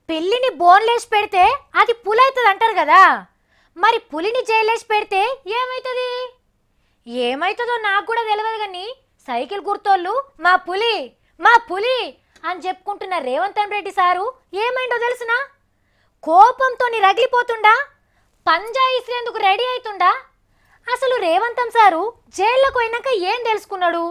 పిల్లిని బోన్లేసి పెడితే అది పులి అవుతుంది అంటారు కదా. మరి పులిని జైలేసి పెడితే ఏమవుతుంది? ఏమవుతుందో నాకు కూడా తెలియదు కానీ సైకిల్ గుర్తోళ్ళు మా పులి మా పులి అని చెప్పుకుంటున్న రేవంత్ రెడ్డి సారు ఏమైందో తెలుసునా? కోపంతో రగిలిపోతుండా, పంజా ఇసిరేందుకు రెడీ అవుతుండా? అసలు రేవంత్ సారు జైల్లోకి పోయినాక ఏం తెలుసుకున్నాడు?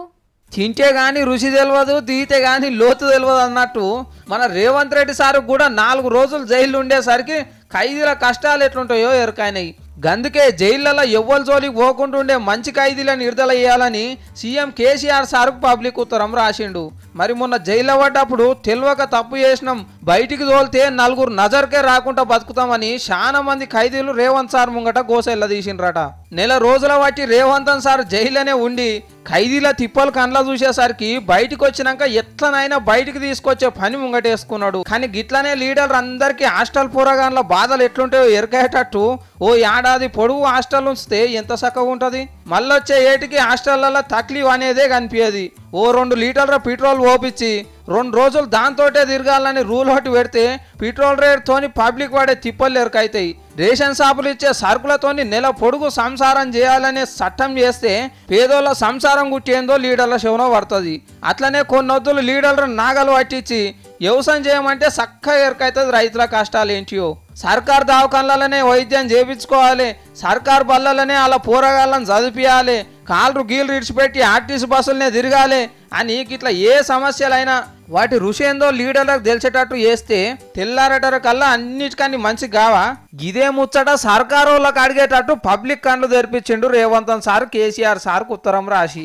తింటే గాని రుచి తెలియదు, తీతే గాని లోతు తెలియదు అన్నట్టు మన రేవంత్ రెడ్డి సారు కూడా 4 రోజులు జైలు ఉండేసరికి ఖైదీల కష్టాలు ఎట్లుంటాయో ఎరకాయినాయి. గందుకే జైళ్లలో ఎవ్వరు జోలికి పోకుంటుండే మంచి ఖైదీలను విడుదల చేయాలని సీఎం కేసీఆర్ సార్కు పబ్లిక్ ఉత్తరం రాసిండు. మరి మొన్న జైల్లో పడ్డప్పుడు తెలియక తప్పు చేసినాం, బయటికి తోలితే 4 నజర్కే రాకుండా బతుకుతామని చాలా మంది ఖైదీలు రేవంత్ సార్ ముంగట గోసెల్ల తీసిండ్రట. నెల రోజుల బట్టి రేవంత్ సార్ జైల్లోనే ఉండి ఖైదీల తిప్పలు కండ్ల చూసేసరికి బయటికి వచ్చినాక ఎట్లనైనా బయటికి తీసుకొచ్చే పని ముంగటేసుకున్నాడు. కానీ గిట్లనే లీడర్ అందరికీ హాస్టల్ పోరగాన్ల బాధలు ఎట్లుంటాయో ఎరకేటట్టు ఓ ఏడాది పొడుగు హాస్టల్ ఉంచితే ఎంత చక్కగా ఉంటుంది. మళ్ళొచ్చే ఏటికి హాస్టళ్లలో తక్లీఫ్ అనేదే కనిపించేది. ఓ 2 లీటర్ల పెట్రోల్ పోపించి 2 రోజులు దాంతోటే తిరగాలని రూల్ ఒకటి పెడితే పెట్రోల్ రేట్తోని పబ్లిక్ వాడే తిప్పలు ఎరకైతాయి. రేషన్ షాపులు ఇచ్చే సరుకులతోని నెల పొడుగు సంసారం చేయాలనే చట్టం చేస్తే పేదోళ్ళ సంసారం గుట్టేందో లీడర్ల శవనో పడుతుంది. అట్లనే కొన్నొద్దులు లీడర్లు నాగలు పట్టించి వ్యవసాయం చేయమంటే చక్కగా ఎరకైతుంది రైతుల కష్టాలు ఏంటియో. సర్కార్ దవాఖానలనే వైద్యం చేయించుకోవాలి, సర్కార్ బళ్ళలనే అలా పోరగాళ్ళని చదివియాలి, కాళ్ళు గీళ్ళు ఇడిచిపెట్టి ఆర్టీసీ బస్సులనే తిరగాలి అని ఇట్లా ఏ సమస్యలైనా వాటి రుచి ఏందో లీడర్లకు తెలిసేటట్టు చేస్తే తెల్లారటర కల్లా అన్నిటికన్నీ మంచి కావా? ఇదే ముచ్చట సర్కారు వాళ్ళకి అడిగేటట్టు పబ్లిక్ కండ్లు తెరిపించిండు రేవంత్ సార్ కేసీఆర్ సార్కు ఉత్తరం రాసి.